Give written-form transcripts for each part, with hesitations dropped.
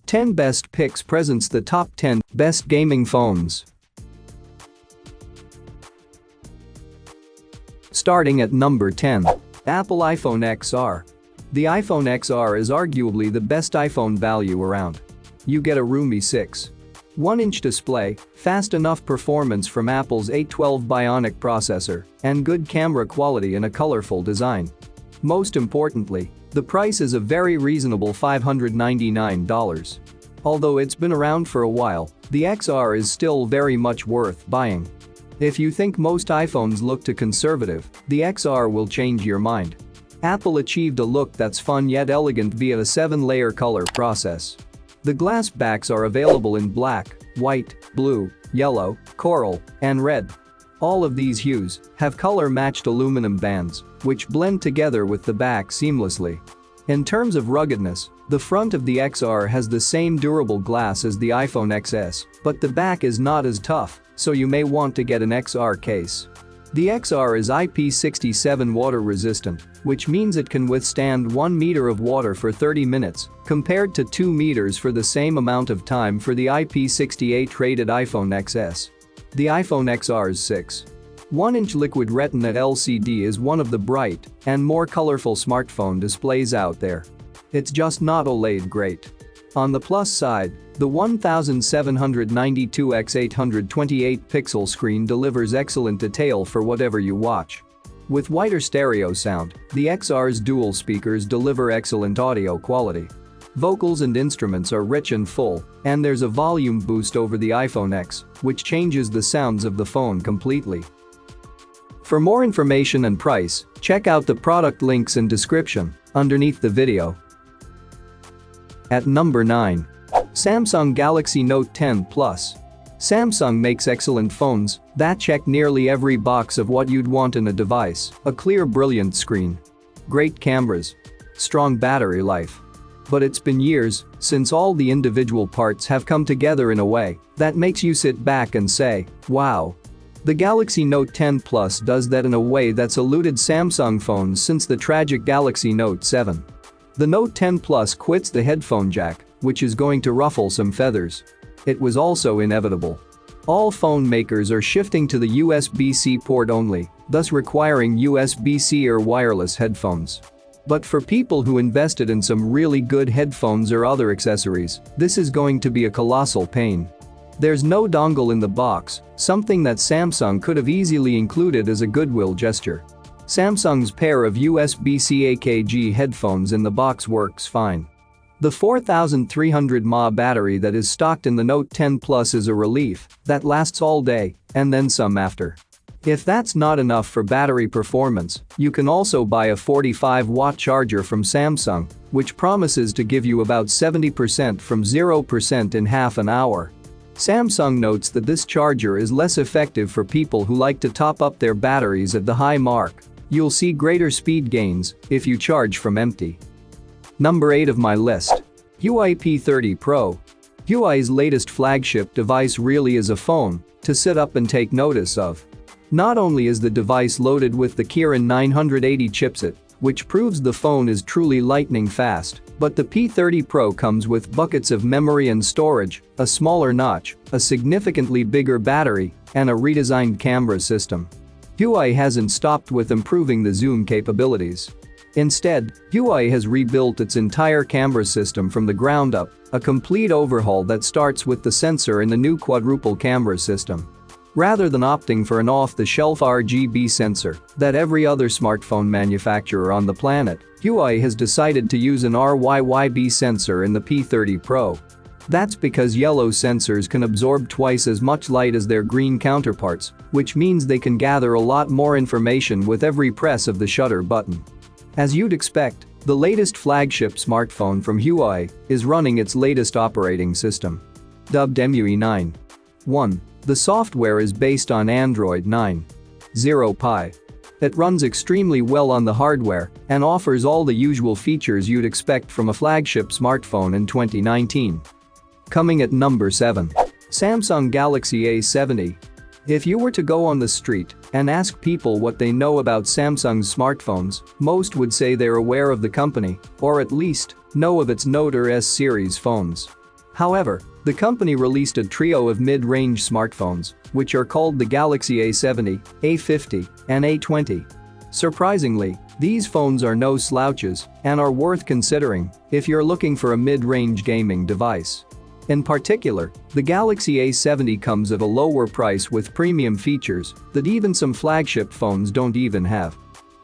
Ten Best Picks presents the top 10 best gaming phones. Starting at number 10. Apple iPhone XR. The iPhone XR is arguably the best iPhone value around. You get a roomy 6.1-inch display, fast enough performance from Apple's A12 Bionic processor, and good camera quality in a colorful design. Most importantly, the price is a very reasonable $599. Although it's been around for a while, the XR is still very much worth buying. If you think most iPhones look too conservative, the XR will change your mind. Apple achieved a look that's fun yet elegant via a 7-layer color process. The glass backs are available in black, white, blue, yellow, coral, and red. All of these hues have color-matched aluminum bands, which blend together with the back seamlessly. In terms of ruggedness, the front of the XR has the same durable glass as the iPhone XS, but the back is not as tough, so you may want to get an XR case. The XR is IP67 water resistant, which means it can withstand 1 meter of water for 30 minutes, compared to 2 meters for the same amount of time for the IP68 rated iPhone XS. The iPhone XR's 6.1-inch liquid retina LCD is one of the bright and more colorful smartphone displays out there. It's just not OLED great. On the plus side, the 1792 x 828 pixel screen delivers excellent detail for whatever you watch. With wider stereo sound, the XR's dual speakers deliver excellent audio quality. Vocals and instruments are rich and full, and there's a volume boost over the iPhone X, which changes the sounds of the phone completely. For more information and price, check out the product links in description underneath the video. At number 9. Samsung Galaxy Note 10 Plus. Samsung makes excellent phones that check nearly every box of what you'd want in a device: a clear, brilliant screen, great cameras, strong battery life. But it's been years since all the individual parts have come together in a way that makes you sit back and say, wow. The Galaxy Note 10 Plus does that in a way that's eluded Samsung phones since the tragic Galaxy Note 7. The Note 10 Plus quits the headphone jack, which is going to ruffle some feathers. It was also inevitable. All phone makers are shifting to the USB-C port only, thus requiring USB-C or wireless headphones. But for people who invested in some really good headphones or other accessories, this is going to be a colossal pain. There's no dongle in the box, something that Samsung could have easily included as a goodwill gesture. Samsung's pair of USB-C AKG headphones in the box works fine. The 4300 mAh battery that is stocked in the Note 10 Plus is a relief that lasts all day and then some after. If that's not enough for battery performance, you can also buy a 45-watt charger from Samsung, which promises to give you about 70% from 0% in half an hour. Samsung notes that this charger is less effective for people who like to top up their batteries at the high mark. You'll see greater speed gains if you charge from empty. Number 8 of my list. HUAWEI P30 Pro. HUAWEI's latest flagship device really is a phone to sit up and take notice of. Not only is the device loaded with the Kirin 980 chipset, which proves the phone is truly lightning fast, but the P30 Pro comes with buckets of memory and storage, a smaller notch, a significantly bigger battery, and a redesigned camera system. HUAWEI hasn't stopped with improving the zoom capabilities. Instead, HUAWEI has rebuilt its entire camera system from the ground up, a complete overhaul that starts with the sensor in the new quadruple camera system. Rather than opting for an off-the-shelf RGB sensor that every other smartphone manufacturer on the planet, HUAWEI has decided to use an RYYB sensor in the P30 Pro. That's because yellow sensors can absorb twice as much light as their green counterparts, which means they can gather a lot more information with every press of the shutter button. As you'd expect, the latest flagship smartphone from HUAWEI is running its latest operating system. Dubbed MUI 9.1, the software is based on Android 9.0 Pie. It runs extremely well on the hardware and offers all the usual features you'd expect from a flagship smartphone in 2019. Coming at number 7. Samsung Galaxy A70. If you were to go on the street and ask people what they know about Samsung's smartphones, most would say they're aware of the company, or at least know of its Note or S series phones. However, the company released a trio of mid-range smartphones, which are called the Galaxy A70, A50, and A20. Surprisingly, these phones are no slouches and are worth considering if you're looking for a mid-range gaming device. In particular, the Galaxy A70 comes at a lower price with premium features that even some flagship phones don't even have.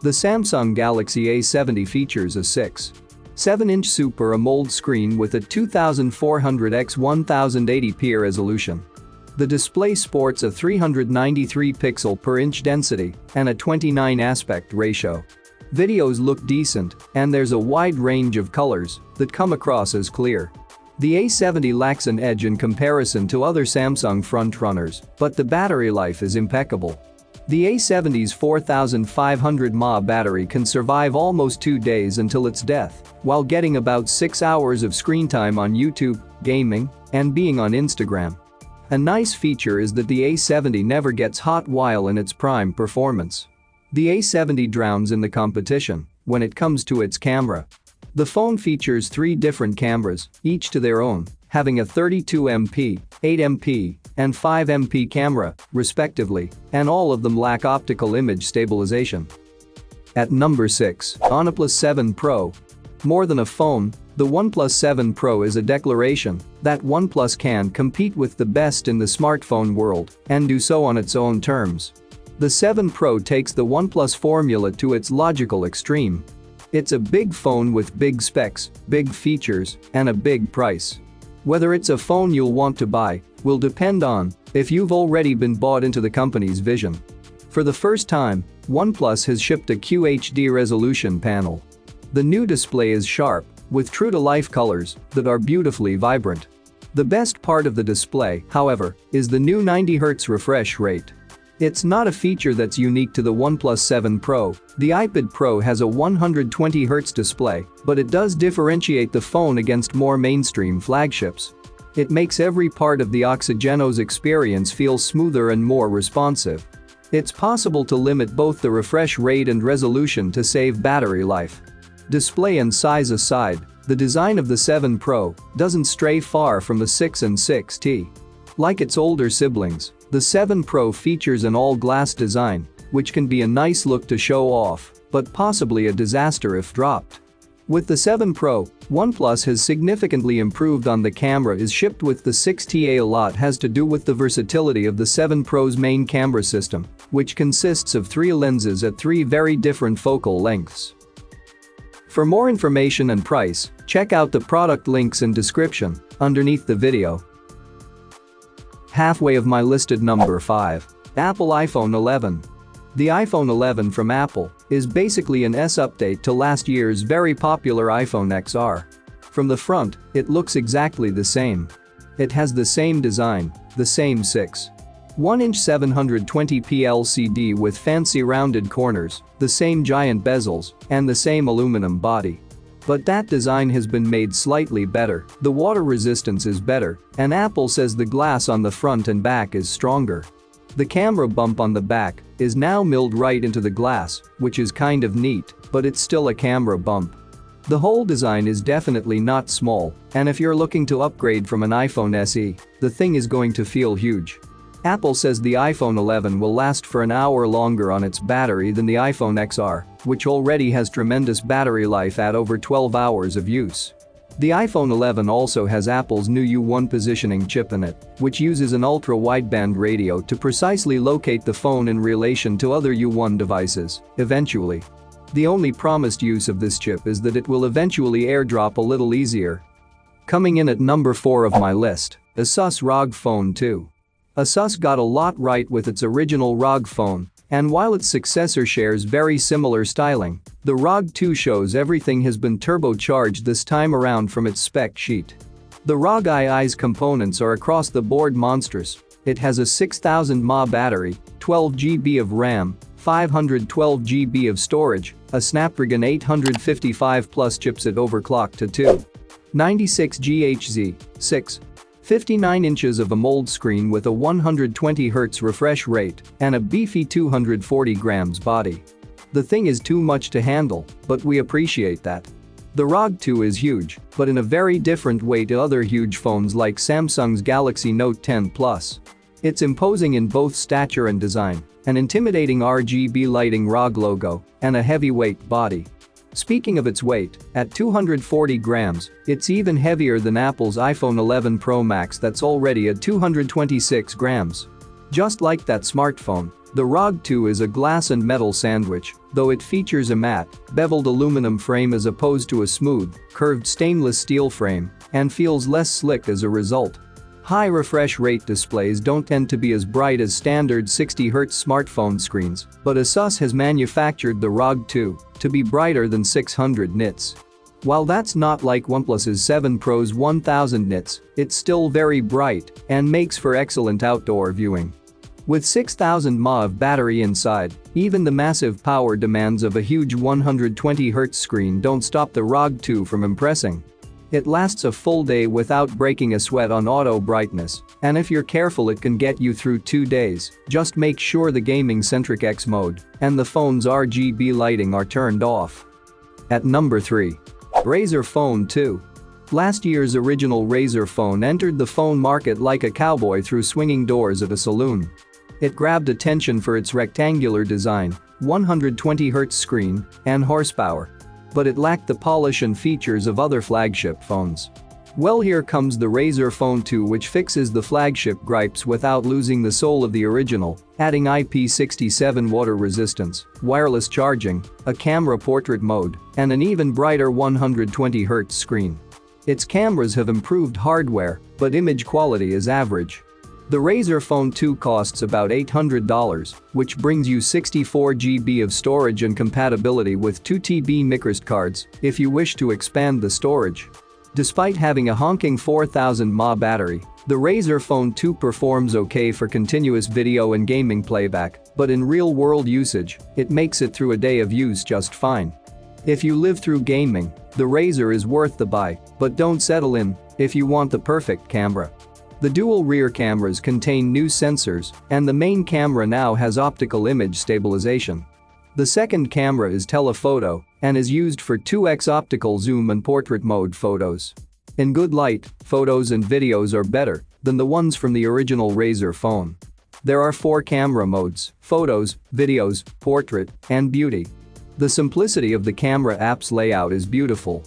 The Samsung Galaxy A70 features a 6.7-inch Super AMOLED screen with a 2400x1080p resolution. The display sports a 393 pixel per inch density and a 29 aspect ratio. Videos look decent, and there's a wide range of colors that come across as clear. The A70 lacks an edge in comparison to other Samsung frontrunners, but the battery life is impeccable. The A70's 4500 mAh battery can survive almost 2 days until its death, while getting about 6 hours of screen time on YouTube, gaming, and being on Instagram. A nice feature is that the A70 never gets hot while in its prime performance. The A70 drowns in the competition when it comes to its camera. The phone features 3 different cameras, each to their own, having a 32MP, 8MP, and 5MP camera, respectively, and all of them lack optical image stabilization. At number 6, Oneplus 7 Pro. More than a phone, the OnePlus 7 Pro is a declaration that OnePlus can compete with the best in the smartphone world and do so on its own terms. The 7 Pro takes the OnePlus formula to its logical extreme. It's a big phone with big specs, big features, and a big price. Whether it's a phone you'll want to buy will depend on if you've already been bought into the company's vision. For the first time, OnePlus has shipped a QHD resolution panel. The new display is sharp, with true-to-life colors that are beautifully vibrant. The best part of the display, however, is the new 90Hz refresh rate. It's not a feature that's unique to the OnePlus 7 Pro. The iPad Pro has a 120Hz display, but it does differentiate the phone against more mainstream flagships. It makes every part of the Oxygenos experience feel smoother and more responsive. It's possible to limit both the refresh rate and resolution to save battery life. Display and size aside, the design of the 7 Pro doesn't stray far from the 6 and 6T. Like its older siblings, the 7 Pro features an all-glass design, which can be a nice look to show off, but possibly a disaster if dropped. With the 7 Pro, OnePlus has significantly improved on the camera is shipped with the 6T. A lot has to do with the versatility of the 7 Pro's main camera system, which consists of 3 lenses at 3 very different focal lengths. For more information and price, check out the product links in description underneath the video. Halfway of my listed number 5. Apple iPhone 11. The iPhone 11 from Apple is basically an S update to last year's very popular iPhone XR. From the front, it looks exactly the same. It has the same design, the same 6.1-inch 720p LCD with fancy rounded corners, the same giant bezels, and the same aluminum body. But that design has been made slightly better, the water resistance is better, and Apple says the glass on the front and back is stronger. The camera bump on the back is now milled right into the glass, which is kind of neat, but it's still a camera bump. The whole design is definitely not small, and if you're looking to upgrade from an iPhone SE, the thing is going to feel huge. Apple says the iPhone 11 will last for an hour longer on its battery than the iPhone XR, which already has tremendous battery life at over 12 hours of use. The iPhone 11 also has Apple's new U1 positioning chip in it, which uses an ultra-wideband radio to precisely locate the phone in relation to other U1 devices, eventually. The only promised use of this chip is that it will eventually airdrop a little easier. Coming in at number 4 of my list, ASUS ROG Phone 2. ASUS got a lot right with its original ROG phone, and while its successor shares very similar styling, the ROG 2 shows everything has been turbocharged this time around from its spec sheet. The ROG II's components are across the board monstrous. It has a 6000 mAh battery, 12 GB of RAM, 512 GB of storage, a Snapdragon 855 Plus chipset overclocked to 296 GHz, 6. 59 inches of AMOLED screen with a 120Hz refresh rate and a beefy 240 grams body. The thing is too much to handle, but we appreciate that. The ROG 2 is huge, but in a very different way to other huge phones like Samsung's Galaxy Note 10 Plus. It's imposing in both stature and design, an intimidating RGB lighting ROG logo, and a heavyweight body. Speaking of its weight, at 240 grams, it's even heavier than Apple's iPhone 11 Pro Max that's already at 226 grams. Just like that smartphone, the ROG 2 is a glass and metal sandwich, though it features a matte, beveled aluminum frame as opposed to a smooth, curved stainless steel frame, and feels less slick as a result. High refresh rate displays don't tend to be as bright as standard 60Hz smartphone screens, but ASUS has manufactured the ROG 2 to be brighter than 600 nits. While that's not like OnePlus's 7 Pro's 1000 nits, it's still very bright and makes for excellent outdoor viewing. With 6000 mAh of battery inside, even the massive power demands of a huge 120Hz screen don't stop the ROG 2 from impressing. It lasts a full day without breaking a sweat on auto brightness, and if you're careful it can get you through 2 days. Just make sure the gaming-centric X mode and the phone's RGB lighting are turned off. At number 3. Razer Phone 2. Last year's original Razer Phone entered the phone market like a cowboy through swinging doors at a saloon. It grabbed attention for its rectangular design, 120Hz screen, and horsepower. But it lacked the polish and features of other flagship phones. Well, here comes the Razer Phone 2, which fixes the flagship gripes without losing the soul of the original, adding IP67 water resistance, wireless charging, a camera portrait mode, and an even brighter 120Hz screen. Its cameras have improved hardware, but image quality is average. The Razer Phone 2 costs about $800, which brings you 64GB of storage and compatibility with 2TB microSD cards if you wish to expand the storage. Despite having a honking 4000 mAh battery, the Razer Phone 2 performs okay for continuous video and gaming playback, but in real-world usage, it makes it through a day of use just fine. If you live through gaming, the Razer is worth the buy, but don't settle in if you want the perfect camera. The dual rear cameras contain new sensors, and the main camera now has optical image stabilization. The second camera is telephoto and is used for 2x optical zoom and portrait mode photos. In good light, photos and videos are better than the ones from the original Razer Phone. There are 4 camera modes: photos, videos, portrait, and beauty. The simplicity of the camera app's layout is beautiful.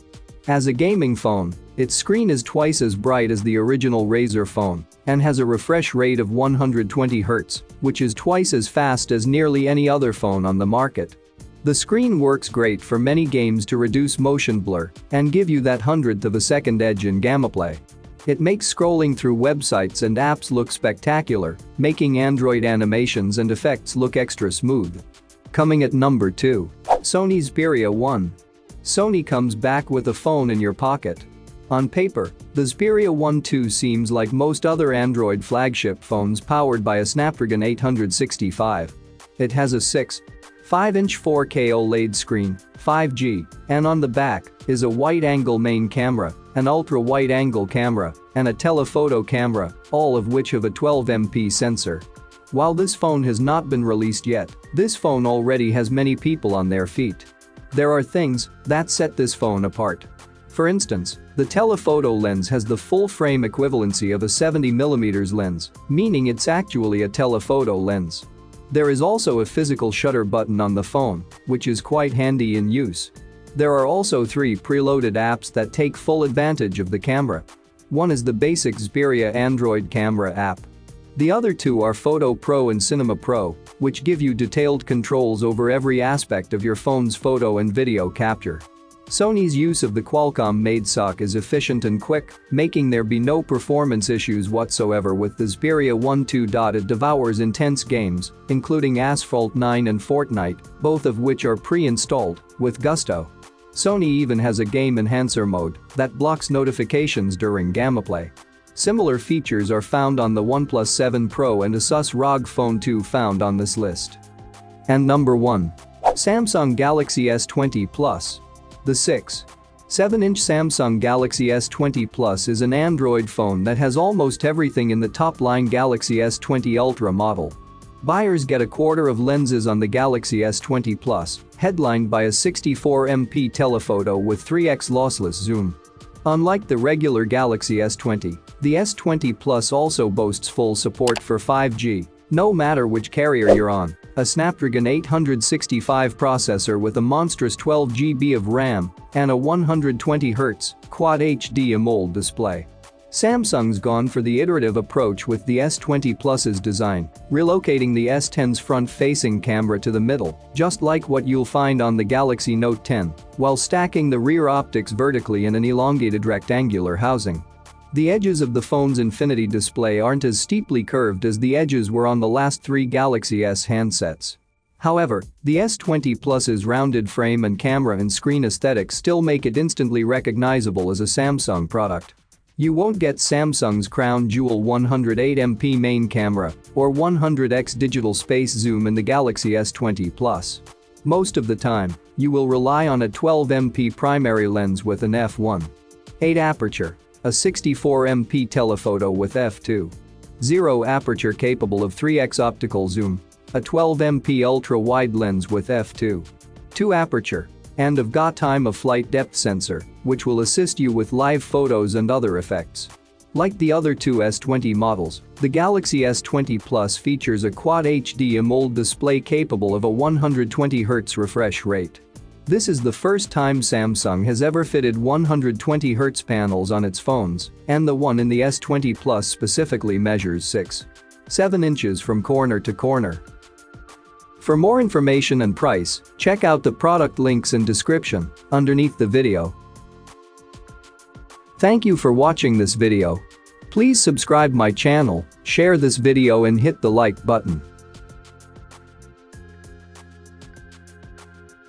As a gaming phone, its screen is twice as bright as the original Razer Phone and has a refresh rate of 120Hz, which is twice as fast as nearly any other phone on the market. The screen works great for many games to reduce motion blur and give you that hundredth of a second edge in gameplay. It makes scrolling through websites and apps look spectacular, making Android animations and effects look extra smooth. Coming at number 2. Sony Xperia 1. Sony comes back with a phone in your pocket. On paper, the Xperia 1 2 seems like most other Android flagship phones powered by a Snapdragon 865. It has a 6.5-inch 4K OLED screen, 5G, and on the back is a wide-angle main camera, an ultra-wide-angle camera, and a telephoto camera, all of which have a 12MP sensor. While this phone has not been released yet, this phone already has many people on their feet. There are things that set this phone apart. For instance, the telephoto lens has the full-frame equivalency of a 70mm lens, meaning it's actually a telephoto lens. There is also a physical shutter button on the phone, which is quite handy in use. There are also 3 preloaded apps that take full advantage of the camera. One is the basic Xperia Android camera app. The other 2 are Photo Pro and Cinema Pro, which give you detailed controls over every aspect of your phone's photo and video capture. Sony's use of the Qualcomm-made SoC is efficient and quick, making there be no performance issues whatsoever with the Xperia 1 2. It devours intense games, including Asphalt 9 and Fortnite, both of which are pre-installed, with gusto. Sony even has a game enhancer mode that blocks notifications during gameplay. Similar features are found on the OnePlus 7 Pro and ASUS ROG Phone 2 found on this list. And number 1. Samsung Galaxy S20 Plus. The 7-inch Samsung Galaxy S20 Plus is an Android phone that has almost everything in the top-line Galaxy S20 Ultra model. Buyers get a quarter of lenses on the Galaxy S20 Plus, headlined by a 64MP telephoto with 3x lossless zoom. Unlike the regular Galaxy S20, the S20 Plus also boasts full support for 5G, no matter which carrier you're on, a Snapdragon 865 processor with a monstrous 12GB of RAM, and a 120Hz Quad HD AMOLED display. Samsung's gone for the iterative approach with the S20 Plus's design, relocating the S10's front-facing camera to the middle, just like what you'll find on the Galaxy Note 10, while stacking the rear optics vertically in an elongated rectangular housing. The edges of the phone's Infinity display aren't as steeply curved as the edges were on the last three Galaxy S handsets. However, the S20 Plus's rounded frame and camera and screen aesthetics still make it instantly recognizable as a Samsung product. You won't get Samsung's crown jewel 108MP main camera or 100x digital space zoom in the Galaxy S20 Plus. Most of the time, you will rely on a 12MP primary lens with an f1.8 aperture, a 64MP telephoto with f2.0 aperture capable of 3x optical zoom, a 12MP ultra-wide lens with f2.2 aperture, and a GA time-of-flight depth sensor, which will assist you with live photos and other effects. Like the other two S20 models, the Galaxy S20 Plus features a Quad HD AMOLED display capable of a 120Hz refresh rate. This is the first time Samsung has ever fitted 120Hz panels on its phones, and the one in the S20 Plus specifically measures 6.7 inches from corner to corner. For more information and price, check out the product links in description underneath the video. Thank you for watching this video. Please subscribe my channel, share this video and hit the like button.